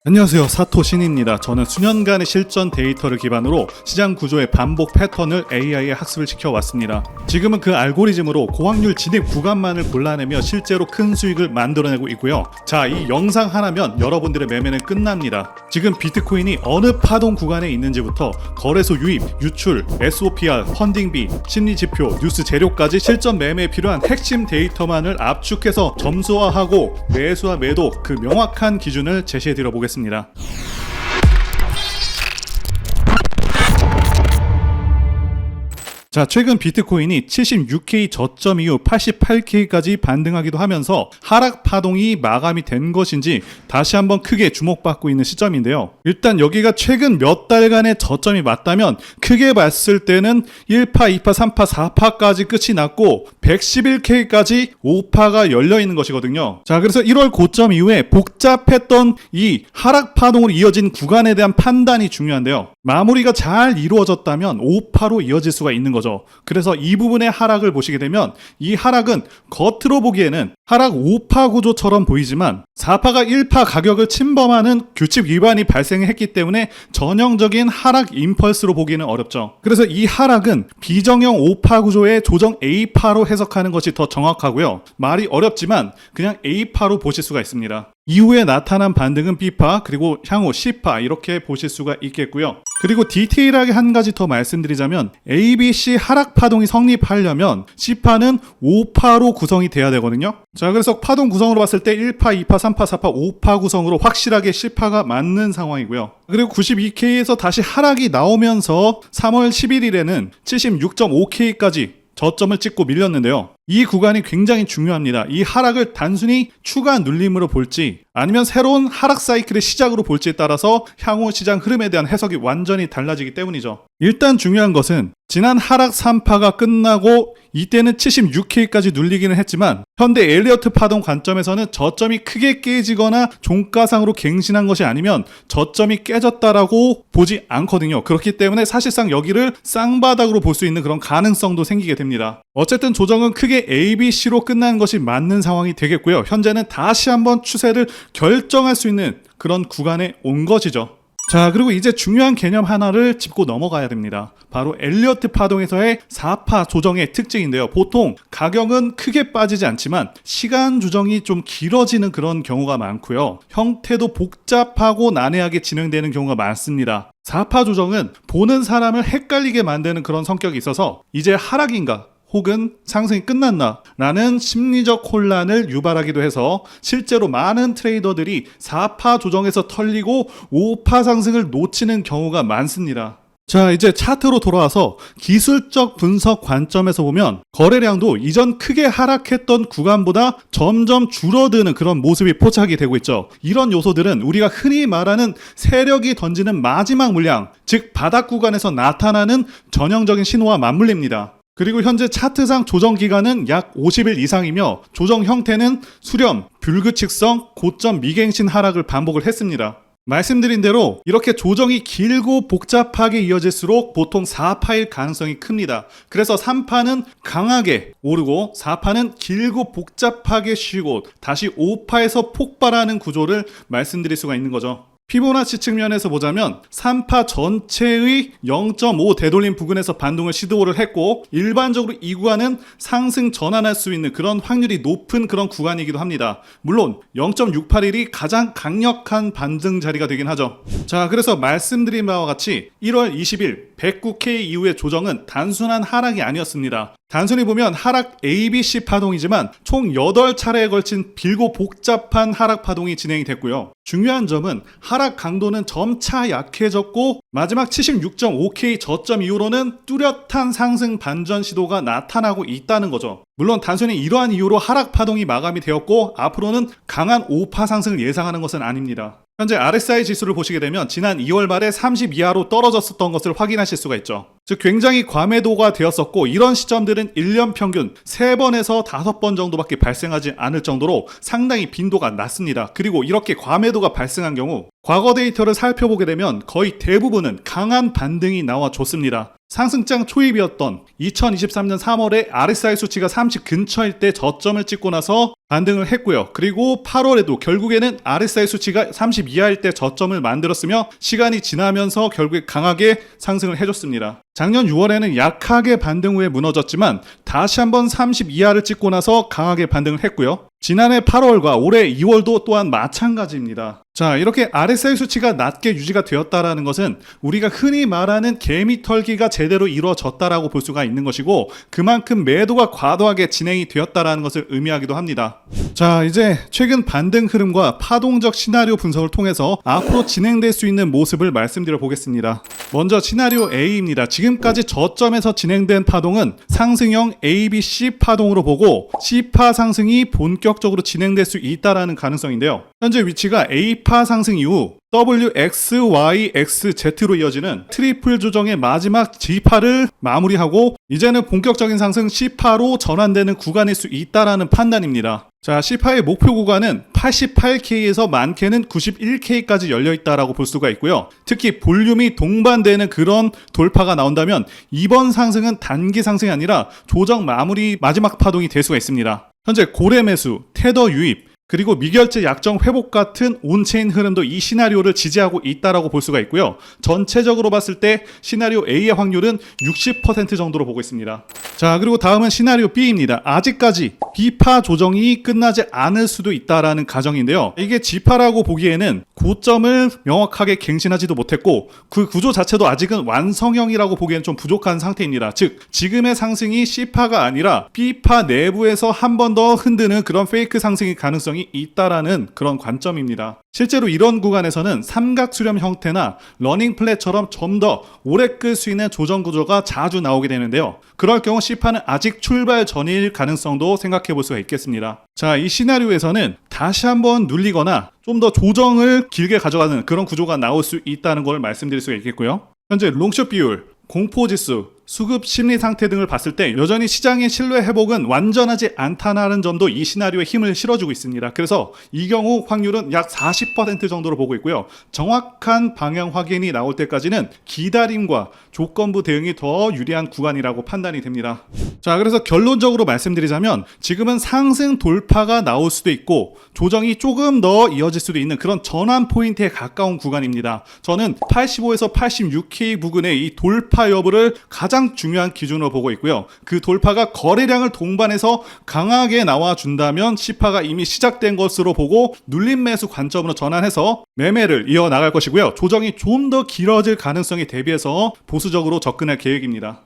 안녕하세요, 사토신입니다. 저는 수년간의 실전 데이터를 기반으로 시장 구조의 반복 패턴을 AI에 학습을 시켜왔습니다. 지금은 그 알고리즘으로 고확률 진입 구간만을 골라내며 실제로 큰 수익을 만들어내고 있고요. 자, 이 영상 하나면 여러분들의 매매는 끝납니다. 지금 비트코인이 어느 파동 구간에 있는지부터 거래소 유입, 유출, SOPR, 펀딩비, 심리지표, 뉴스 재료까지 실전 매매에 필요한 핵심 데이터만을 압축해서 점수화하고 매수와 매도 그 명확한 기준을 제시해드려 보겠습니다. 자, 최근 비트코인이 76K 저점 이후 88K까지 반등하기도 하면서 하락 파동이 마감이 된 것인지 다시 한번 크게 주목받고 있는 시점인데요. 일단 여기가 최근 몇 달간의 저점이 맞다면 크게 봤을 때는 1파, 2파, 3파, 4파까지 끝이 났고 111K까지 5파가 열려있는 것이거든요. 자, 그래서 1월 고점 이후에 복잡했던 이 하락 파동으로 이어진 구간에 대한 판단이 중요한데요. 마무리가 잘 이루어졌다면 5파로 이어질 수가 있는 거죠. 그래서 이 부분의 하락을 보시게 되면 이 하락은 겉으로 보기에는 하락 5파 구조처럼 보이지만 4파가 1파 가격을 침범하는 규칙 위반이 발생했기 때문에 전형적인 하락 임펄스로 보기는 어렵죠. 그래서 이 하락은 비정형 5파 구조의 조정 A파로 해석하는 것이 더 정확하고요. 말이 어렵지만 그냥 A파로 보실 수가 있습니다. 이후에 나타난 반등은 B파, 그리고 향후 C파 이렇게 보실 수가 있겠고요. 그리고 디테일하게 한 가지 더 말씀드리자면 A, B, C 하락 파동이 성립하려면 C파는 5파로 구성이 돼야 되거든요. 자, 그래서 파동 구성으로 봤을 때 1파, 2파, 3파, 4파, 5파 구성으로 확실하게 C파가 맞는 상황이고요. 그리고 92K에서 다시 하락이 나오면서 3월 11일에는 76.5K까지 저점을 찍고 밀렸는데요. 이 구간이 굉장히 중요합니다. 이 하락을 단순히 추가 눌림으로 볼지 아니면 새로운 하락 사이클의 시작으로 볼지에 따라서 향후 시장 흐름에 대한 해석이 완전히 달라지기 때문이죠. 일단 중요한 것은 지난 하락 3파가 끝나고 이때는 76K까지 눌리기는 했지만 현대 엘리어트 파동 관점에서는 저점이 크게 깨지거나 종가상으로 갱신한 것이 아니면 저점이 깨졌다라고 보지 않거든요. 그렇기 때문에 사실상 여기를 쌍바닥으로 볼 수 있는 그런 가능성도 생기게 됩니다. 어쨌든 조정은 크게 A, B, C로 끝난 것이 맞는 상황이 되겠고요. 현재는 다시 한번 추세를 결정할 수 있는 그런 구간에 온 것이죠. 자, 그리고 이제 중요한 개념 하나를 짚고 넘어가야 됩니다. 바로 엘리어트 파동에서의 4파 조정의 특징인데요. 보통 가격은 크게 빠지지 않지만 시간 조정이 좀 길어지는 그런 경우가 많고요. 형태도 복잡하고 난해하게 진행되는 경우가 많습니다. 4파 조정은 보는 사람을 헷갈리게 만드는 그런 성격이 있어서 이제 하락인가 혹은 상승이 끝났나 라는 심리적 혼란을 유발하기도 해서 실제로 많은 트레이더들이 4파 조정에서 털리고 5파 상승을 놓치는 경우가 많습니다. 자, 이제 차트로 돌아와서 기술적 분석 관점에서 보면 거래량도 이전 크게 하락했던 구간보다 점점 줄어드는 그런 모습이 포착이 되고 있죠. 이런 요소들은 우리가 흔히 말하는 세력이 던지는 마지막 물량, 즉 바닥 구간에서 나타나는 전형적인 신호와 맞물립니다. 그리고 현재 차트상 조정 기간은 약 50일 이상이며 조정 형태는 수렴, 불규칙성, 고점 미갱신 하락을 반복을 했습니다. 말씀드린 대로 이렇게 조정이 길고 복잡하게 이어질수록 보통 4파일 가능성이 큽니다. 그래서 3파는 강하게 오르고 4파는 길고 복잡하게 쉬고 다시 5파에서 폭발하는 구조를 말씀드릴 수가 있는 거죠. 피보나치 측면에서 보자면 3파 전체의 0.5 되돌림 부근에서 반등을 시도를 했고 일반적으로 이 구간은 상승 전환할 수 있는 그런 확률이 높은 그런 구간이기도 합니다. 물론 0.681이 가장 강력한 반등 자리가 되긴 하죠. 자, 그래서 말씀드린 바와 같이 1월 20일 109K 이후의 조정은 단순한 하락이 아니었습니다. 단순히 보면 하락 ABC 파동이지만 총 8차례에 걸친 길고 복잡한 하락 파동이 진행이 됐고요. 중요한 점은 하락 강도는 점차 약해졌고 마지막 76.5K 저점 이후로는 뚜렷한 상승 반전 시도가 나타나고 있다는 거죠. 물론 단순히 이러한 이유로 하락 파동이 마감이 되었고 앞으로는 강한 5파 상승을 예상하는 것은 아닙니다. 현재 RSI 지수를 보시게 되면 지난 2월 말에 30 이하로 떨어졌었던 것을 확인하실 수가 있죠. 즉 굉장히 과매도가 되었었고 이런 시점들은 1년 평균 3번에서 5번 정도밖에 발생하지 않을 정도로 상당히 빈도가 낮습니다. 그리고 이렇게 과매도가 발생한 경우 과거 데이터를 살펴보게 되면 거의 대부분은 강한 반등이 나와 줬습니다. 상승장 초입이었던 2023년 3월에 RSI 수치가 30 근처일 때 저점을 찍고 나서 반등을 했고요. 그리고 8월에도 결국에는 RSI 수치가 30 이하일 때 저점을 만들었으며 시간이 지나면서 결국에 강하게 상승을 해줬습니다. 작년 6월에는 약하게 반등 후에 무너졌지만 다시 한번 30 이하를 찍고 나서 강하게 반등을 했고요. 지난해 8월과 올해 2월도 또한 마찬가지입니다. 자, 이렇게 RSI 수치가 낮게 유지가 되었다라는 것은 우리가 흔히 말하는 개미 털기가 제대로 이루어졌다라고 볼 수가 있는 것이고, 그만큼 매도가 과도하게 진행이 되었다라는 것을 의미하기도 합니다. 자, 이제 최근 반등 흐름과 파동적 시나리오 분석을 통해서 앞으로 진행될 수 있는 모습을 말씀드려 보겠습니다. 먼저 시나리오 A입니다. 지금까지 저점에서 진행된 파동은 상승형 ABC 파동으로 보고 C파 상승이 본격적으로 진행될 수 있다라는 가능성인데요. 현재 위치가 A파 상승 이후 WXYXZ로 이어지는 트리플 조정의 마지막 G파를 마무리하고 이제는 본격적인 상승 C파로 전환되는 구간일 수 있다라는 판단입니다. 자, C파의 목표 구간은 88K에서 많게는 91K까지 열려있다라고 볼 수가 있고요. 특히 볼륨이 동반되는 그런 돌파가 나온다면 이번 상승은 단기 상승이 아니라 조정 마무리 마지막 파동이 될 수가 있습니다. 현재 고래 매수, 테더 유입, 그리고 미결제 약정 회복 같은 온체인 흐름도 이 시나리오를 지지하고 있다라고 볼 수가 있고요. 전체적으로 봤을 때 시나리오 A의 확률은 60% 정도로 보고 있습니다. 자, 그리고 다음은 시나리오 B입니다. 아직까지 B파 조정이 끝나지 않을 수도 있다라는 가정인데요. 이게 G파라고 보기에는 고점을 명확하게 갱신하지도 못했고 그 구조 자체도 아직은 완성형이라고 보기에는 좀 부족한 상태입니다. 즉, 지금의 상승이 C파가 아니라 B파 내부에서 한 번 더 흔드는 그런 페이크 상승의 가능성이 있다라는 그런 관점입니다. 실제로 이런 구간에서는 삼각 수렴 형태나 러닝 플랫처럼 좀 더 오래 끌 수 있는 조정 구조가 자주 나오게 되는데요. 그럴 경우 C파는 아직 출발 전일 가능성도 생각해 볼 수가 있겠습니다. 자, 이 시나리오에서는 다시 한번 눌리거나 좀 더 조정을 길게 가져가는 그런 구조가 나올 수 있다는 걸 말씀드릴 수가 있겠고요. 현재 롱숏 비율, 공포지수, 수급 심리 상태 등을 봤을 때 여전히 시장의 신뢰 회복은 완전하지 않다는 점도 이 시나리오에 힘을 실어주고 있습니다. 그래서 이 경우 확률은 약 40% 정도로 보고 있고요. 정확한 방향 확인이 나올 때까지는 기다림과 조건부 대응이 더 유리한 구간이라고 판단이 됩니다. 자, 그래서 결론적으로 말씀드리자면 지금은 상승 돌파가 나올 수도 있고 조정이 조금 더 이어질 수도 있는 그런 전환 포인트에 가까운 구간입니다. 저는 85에서 86K 부근의 이 돌파 여부를 가장 중요한 기준으로 보고 있고요. 그 돌파가 거래량을 동반해서 강하게 나와준다면 C파가 이미 시작된 것으로 보고 눌림 매수 관점으로 전환해서 매매를 이어나갈 것이고요. 조정이 좀 더 길어질 가능성에 대비해서 보수적으로 접근할 계획입니다.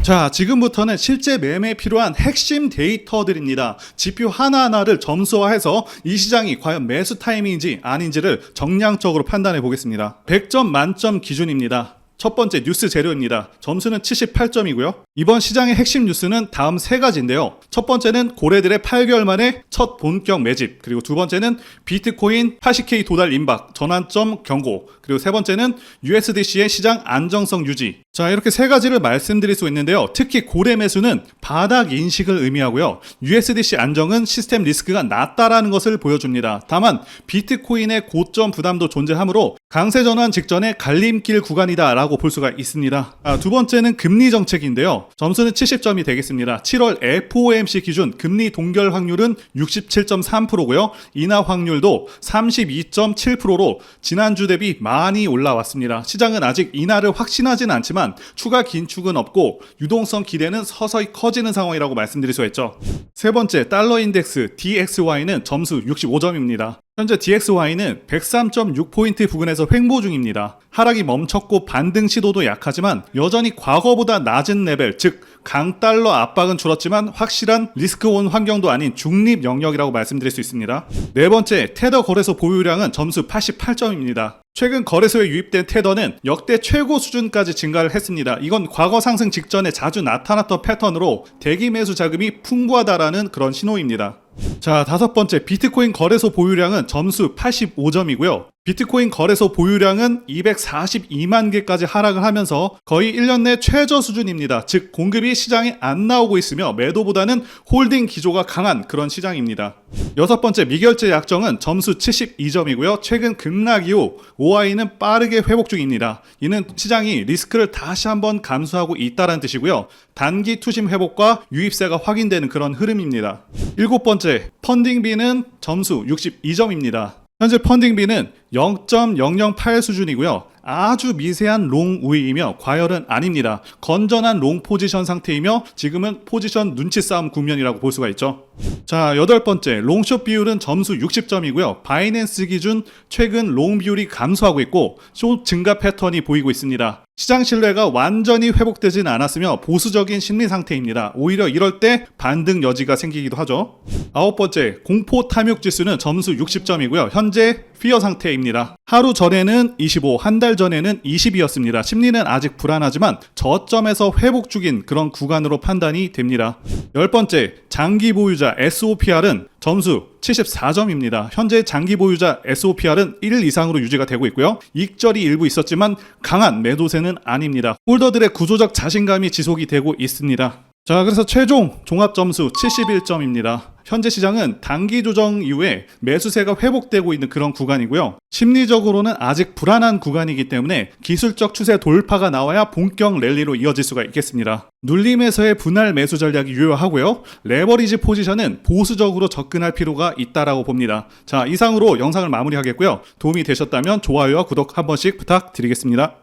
자, 지금부터는 실제 매매에 필요한 핵심 데이터들입니다. 지표 하나하나를 점수화해서 이 시장이 과연 매수 타이밍인지 아닌지를 정량적으로 판단해 보겠습니다. 100점 만점 기준입니다. 첫 번째 뉴스 재료입니다. 점수는 78점이고요. 이번 시장의 핵심 뉴스는 다음 세 가지인데요. 첫 번째는 고래들의 8개월 만에 첫 본격 매집, 그리고 두 번째는 비트코인 80K 도달 임박, 전환점 경고, 그리고 세 번째는 USDC의 시장 안정성 유지. 자, 이렇게 세 가지를 말씀드릴 수 있는데요. 특히 고래 매수는 바닥 인식을 의미하고요. USDC 안정은 시스템 리스크가 낮다라는 것을 보여줍니다. 다만 비트코인의 고점 부담도 존재하므로 강세 전환 직전에 갈림길 구간이다라고 볼 수가 있습니다. 두 번째는 금리 정책인데요. 점수는 70점이 되겠습니다. 7월 FOMC 기준 금리 동결 확률은 67.3%고요. 인하 확률도 32.7%로 지난주 대비 많이 올라왔습니다. 시장은 아직 인하를 확신하지는 않지만 추가 긴축은 없고 유동성 기대는 서서히 커지는 상황이라고 말씀드릴 수 있죠. 세 번째, 달러 인덱스 DXY는 점수 65점입니다. 현재 DXY는 103.6포인트 부근에서 횡보 중입니다. 하락이 멈췄고 반등 시도도 약하지만 여전히 과거보다 낮은 레벨, 즉 강달러 압박은 줄었지만 확실한 리스크온 환경도 아닌 중립 영역이라고 말씀드릴 수 있습니다. 네 번째, 테더 거래소 보유량은 점수 88점입니다. 최근 거래소에 유입된 테더는 역대 최고 수준까지 증가를 했습니다. 이건 과거 상승 직전에 자주 나타났던 패턴으로 대기 매수 자금이 풍부하다라는 그런 신호입니다. 자, 다섯 번째, 비트코인 거래소 보유량은 점수 85점이고요. 비트코인 거래소 보유량은 242만 개까지 하락을 하면서 거의 1년 내 최저 수준입니다. 즉 공급이 시장에 안 나오고 있으며 매도보다는 홀딩 기조가 강한 그런 시장입니다. 여섯 번째, 미결제 약정은 점수 72점이고요. 최근 급락 이후 OI는 빠르게 회복 중입니다. 이는 시장이 리스크를 다시 한번 감수하고 있다는 뜻이고요. 단기 투심 회복과 유입세가 확인되는 그런 흐름입니다. 일곱 번째, 펀딩비는 점수 62점입니다. 현재 펀딩비는 0.008 수준이고요. 아주 미세한 롱 우위이며 과열은 아닙니다. 건전한 롱 포지션 상태이며 지금은 포지션 눈치 싸움 국면이라고 볼 수가 있죠. 자, 여덟 번째, 롱숏 비율은 점수 60점이고요. 바이낸스 기준 최근 롱 비율이 감소하고 있고 숏 증가 패턴이 보이고 있습니다. 시장 신뢰가 완전히 회복되지는 않았으며 보수적인 심리 상태입니다. 오히려 이럴 때 반등 여지가 생기기도 하죠. 아홉 번째, 공포 탐욕 지수는 점수 60점이고요. 현재 피어 상태입니다. 하루 전에는 25, 한 달 전에는 20이었습니다. 심리는 아직 불안하지만 저점에서 회복 중인 그런 구간으로 판단이 됩니다. 열 번째, 장기 보유자 SOPR은 점수 74점입니다. 현재 장기 보유자 SOPR은 1 이상으로 유지가 되고 있고요. 익절이 일부 있었지만 강한 매도세는 아닙니다. 홀더들의 구조적 자신감이 지속이 되고 있습니다. 자, 그래서 최종 종합 점수 71점입니다. 현재 시장은 단기 조정 이후에 매수세가 회복되고 있는 그런 구간이고요. 심리적으로는 아직 불안한 구간이기 때문에 기술적 추세 돌파가 나와야 본격 랠리로 이어질 수가 있겠습니다. 눌림에서의 분할 매수 전략이 유효하고요. 레버리지 포지션은 보수적으로 접근할 필요가 있다라고 봅니다. 자, 이상으로 영상을 마무리하겠고요. 도움이 되셨다면 좋아요와 구독 한 번씩 부탁드리겠습니다.